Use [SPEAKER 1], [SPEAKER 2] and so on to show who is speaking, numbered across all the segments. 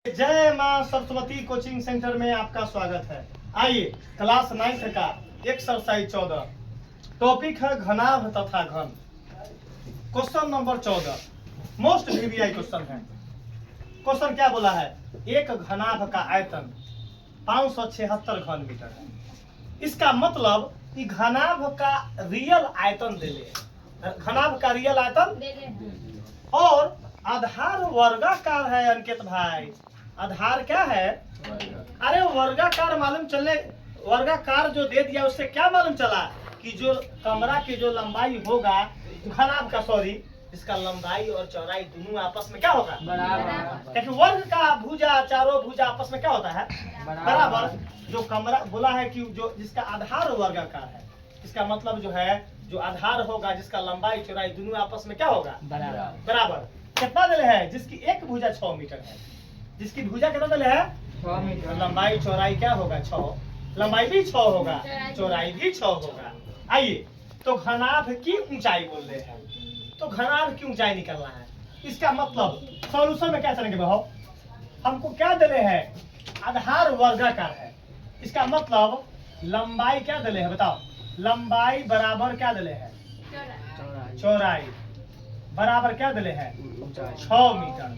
[SPEAKER 1] जय मां Saraswati coaching centre में आपका स्वागत है। आइए क्लास 9 का एक्सरसाइज 14 टॉपिक है घनाभ तथा घन। Question number 14 most VVI question है। क्वेश्चन क्या बोला है? एक घनाभ का आयतन 576 घन मीटर है। इसका मतलब कि घनाभ का रियल आयतन दे ले, घनाभ का रियल आयतन और आधार वर्गाकार है। अंकित भाई आधार क्या है? अरे वर्गाकार मालूम चले, वर्गाकार जो दे दिया उससे क्या मालूम चला कि जो कमरा की जो लंबाई होगा घनाभ का, सॉरी, इसका लंबाई और चौड़ाई दोनों आपस में क्या होगा? बराबर। क्योंकि वर्ग का भुजा, चारों भुजा आपस में क्या होता है? बराबर। जो कमरा बोला है कि जो जिसका आधार वर्गाकार है, इसका मतलब जो है जो आधार होगा जिसका लंबाई चौड़ाई दोनों आपस में क्या होगा? बराबर। कितना दिले है? जिसकी एक भुजा 6 मीटर है, जिसकी भुजा कितना दिले है? 6 मीटर। लंबाई चौड़ाई क्या होगा? 6। लंबाई भी 6 होगा, चौड़ाई भी 6 होगा। आइए तो घनाभ की ऊंचाई बोल रहे हैं, तो घनाभ की ऊंचाई निकलना है। इसका मतलब सॉल्यूशन में क्या चलेंगे भाव? हमको क्या दिले है? आधार वर्गाकार है। इसका मतलब लंबाई क्या दिले है? बताओ। लंबाई बराबर क्या दिले है? चौड़ाई बराबर क्या दिले है? 6 मीटर।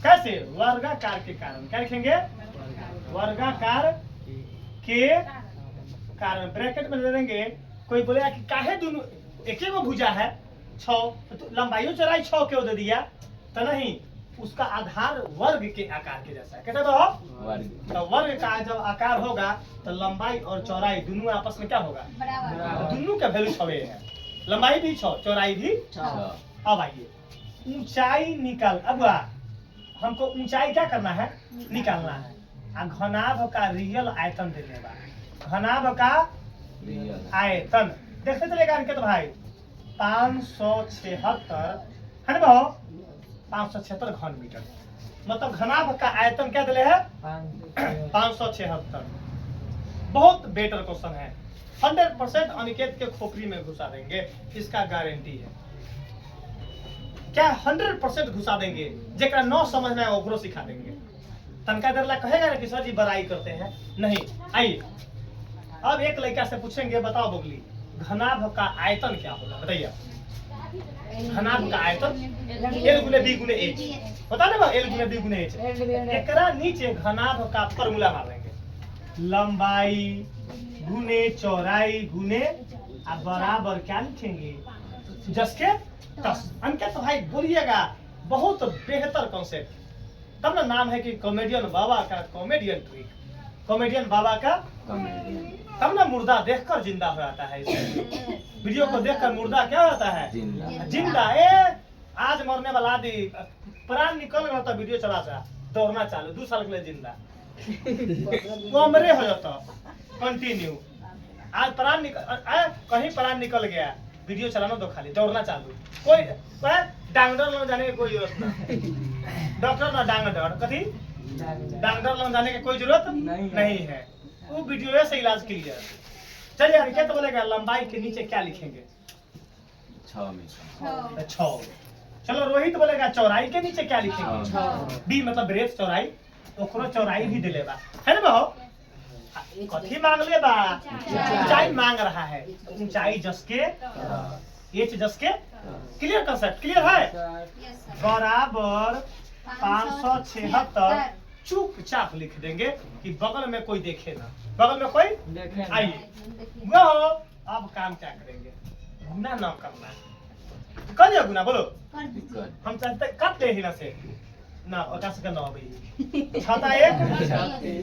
[SPEAKER 1] कैसे? वर्गाकार के कारण। क्या लिखेंगे? वर्गाकार के कारण। ब्रैकेट में दे देंगे। कोई बोलेगा कि काहे दोनों एक ही भुजा है 6, तो लंबाई चौड़ाई 6 क्यों दे दिया? तो नहीं, उसका आधार वर्ग के आकार के जैसा है। कैसे तो वर्ग का जब आकार होगा तो लंबाई और चौड़ाई दोनों आपस में क्या होगा? दोनों का वैल्यू 6 है। लंबाई भी 6, चौड़ाई भी 6। अब आइए ऊंचाई निकाल। अब हमको ऊंचाई क्या करना है? निकालना है। घनाभ का रियल आयतन देने वाला, घनाभ का आयतन देखते चलेगा अंकित भाई। 576 है ना भाव? 576 घन मीटर। मतलब घनाभ का आयतन क्या दिले है? 576। बहुत बेटर क्वेश्चन है। 100% अनिकेत के खोपड़ी में घुसा देंगे, इसका गारंटी है। क्या 100% घुसा देंगे? जेकरा न समझ में ओकरो सिखा देंगे। तनका देर ला कहेगा ना कि सर जी बड़ाई करते हैं, नहीं। आइए अब एक लड़का से पूछेंगे, बताओ बबली घनाभ का आयतन क्या होगा? बताइए। घनाभ का आयतन L गुने B गुने H बता ना, L गुने B गुने H। एकरा नीचे घनाभ का फॉर्मूला मार देंगे, लंबाई गुने चौड़ाई गुने अब बराबर क्या लिखेंगे? जसके तस। अंकित तो भाई बोलिएगा, बहुत बेहतर कॉन्सेप्ट। तब ना नाम है कि कॉमेडियन बाबा का कॉमेडियन ट्रिक, कॉमेडियन बाबा का। तब ना मुर्दा देखकर जिंदा हो जाता है। वीडियो को देखकर मुर्दा क्या होता है? जिंदा। आज मरने वाला आदमी प्राण निकल गया तो वीडियो चला सा दौड़ना चालू 2 साल के लिए जिंदा कमरे हो जाता कंटिन्यू। आज प्राण कहीं प्राण निकल गया, वीडियो चलाना तो खाली दौड़ना चालू। कोई डॉक्टर लोग जाने की कोई जरूरत नहीं। डॉक्टर ना डॉक्टर कथी डॉक्टर लोग जाने की कोई जरूरत नहीं है। वो वीडियो से इलाज क्लियर। चलिए क्या तो बोलेगा लंबाई के नीचे क्या लिखेंगे?
[SPEAKER 2] 6 मीटर।
[SPEAKER 1] 6। चलो रोहित बोलेगा चौड़ाई के नीचे क्या लिखेंगे? B मतलब ब्रेथ चौड़ाई, ओकरो चौड़ाई भी दिलेगा है ना भाव? कथी मांग ले बा? ऊंचाई मांग रहा है। ऊंचाई जसके H जसके। Clear concept? क्लियर है? बराबर 576 चुपचाप लिख देंगे कि बगल में कोई देखे ना, बगल में कोई देखे। आइए वो अब काम क्या करेंगे? गुना ना करना है। करिए गुना, बोलो। हम चाहते कट ले ही ना से ना 80 का 9 भाई 6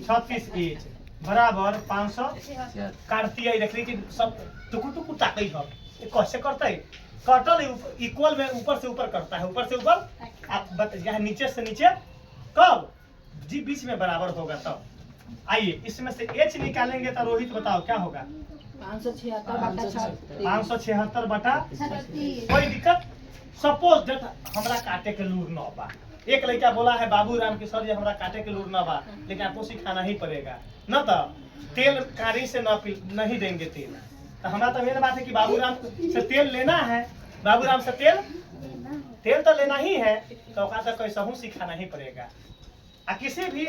[SPEAKER 1] 36 इंच बराबर 500 काटती है। देख ली कि सब टुकुर टुकुर ताकई हो, कैसे करता है? कटल इक्वल में ऊपर से ऊपर करता है, ऊपर से ऊपर। आप यहाँ नीचे से नीचे कब जी बीच में बराबर होगा तब। आइए इसमें से H निकालेंगे तो रोहित बताओ क्या होगा? 576 बटा। कोई दिक्कत? सपोज दैट हमरा काटे के लूर न बा। एक लड़का बोला है बाबू राम की सर जी हमरा काटे के लूर न बा, लेकिन आपको सिखाना ही पड़ेगा न। तो तेल कारी से नहीं देंगे तेल। तो हमारा तो मेन बात है कि बाबू राम से तेल लेना है, बाबू राम से तेल तो लेना ही है, तो कैसा हूँ सिखाना ही पड़ेगा। किसी भी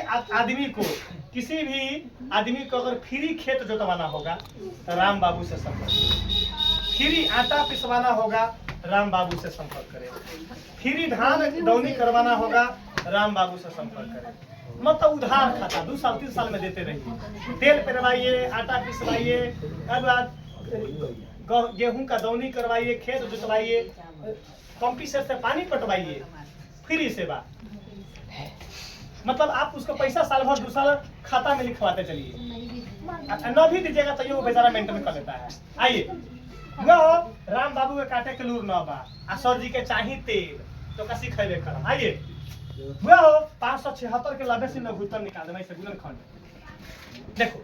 [SPEAKER 1] आदमी को अगर फ्री खेत जोतवाना होगा तो राम बाबू से संपर्क, फ्री आटा पिसवाना होगा राम बाबू से संपर्क करें, फ्री धान दौनी करवाना होगा राम बाबू से संपर्क करें। मतलब उधार खाता 2 साल 3 साल में देते रहिए, तेल पिरवाइए, आटा पिसवाइए, गेहूं का दौनी करवाइए, खेत जुतवाइए, पंपी से पानी पटवाइए, फ्री सेवा। मतलब आप उसको पैसा साल भर 2 साल खाता में लिखवाते चलिए, न भी दीजिएगा तो ये वो बेचारा मेंटेन कर लेता है। आइए वो राम बाबू के काटे के लूर न बा, सर जी के चाही तेल तो कसी खेबे करम। आइए वो 576 के लबे से न भूतन निकाल देना इसे गुणन खंड। देखो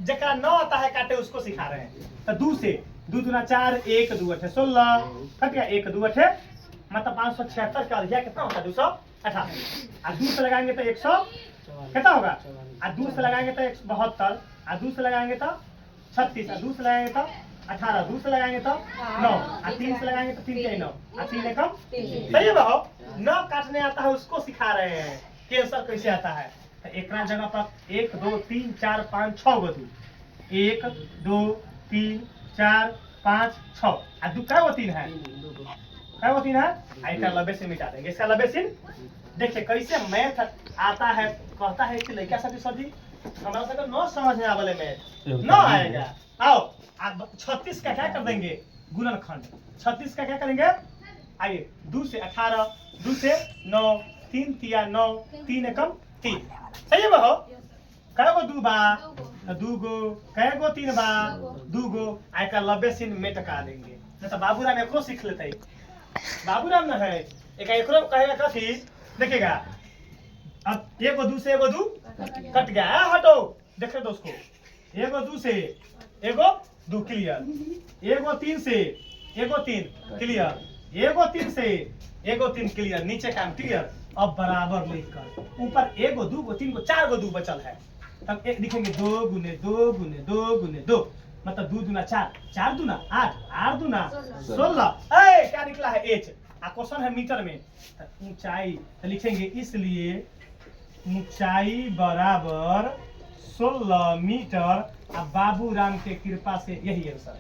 [SPEAKER 1] जरा न आता है काटे उसको सिखा रहे हैं। तो 2 से 2 दूना 4, 1 2 8 16, कट गया 1 2 8, मतलब 576 का अधिया कितना होता है 218। 2 से लगाएंगे तो 100 कितना होगा, 2 से लगाएंगे तो 172, 2 से लगाएंगे तो 36, 2 से लगाएंगे तो 18, 2 से लगाएंगे तो 9, 3 से लगाएंगे तो 3 के 9, 3 एकम सही है। बहु न काटने आता है उसको सिखा रहे हैं कैंसर कैसे आता है। तो एक जगह पर 1 2 3 4 5 6 गो 1 2 3 4 5 6 2 क्या वो 3 है, क्या वो 3 है, इसका लबे से मिटा देंगे, इसका लबे से। देखिए कैसे मैथ आता है, कहता है कि लड़का साथी सर जी हमारा से न समझ में आवे मैथ न आएगा। आओ 36 का क्या कर देंगे गुणनखंड, 36 का क्या करेंगे। आइए 2 से 18, 2 से 9, 3 तिया 9, 3 एकम 3 सही है। बहु कै गो 2 बा 2 गो, कै गो 3 बा 2 गो, आई का लबे सिन में टका देंगे। नहीं तो बाबूराम एको सीख लेते हैं, बाबूराम न है एक कहेगा कथी। देखिएगा अब 1 2 से 1 2 कट गया, हटो देख रहे दोस्तों, 1 2 से 1 2 क्लियर, 1 3 से 1 3 क्लियर, 1 3 से 1 3 क्लियर, नीचे काम क्लियर। अब बराबर लिखकर ऊपर 1 2 3 4 2 बचल है, तब एक लिखेंगे 2 गुने 2 गुने 2 गुने 2, मतलब 2 दूना 4, 4 दूना 8, 8 दूना 16। क्या निकला है एच, क्वेश्चन है मीटर में। ऊंचाई तो लिखेंगे इसलिए ऊंचाई बराबर 16 मीटर। अब बाबू राम के कृपा से यही आंसर है।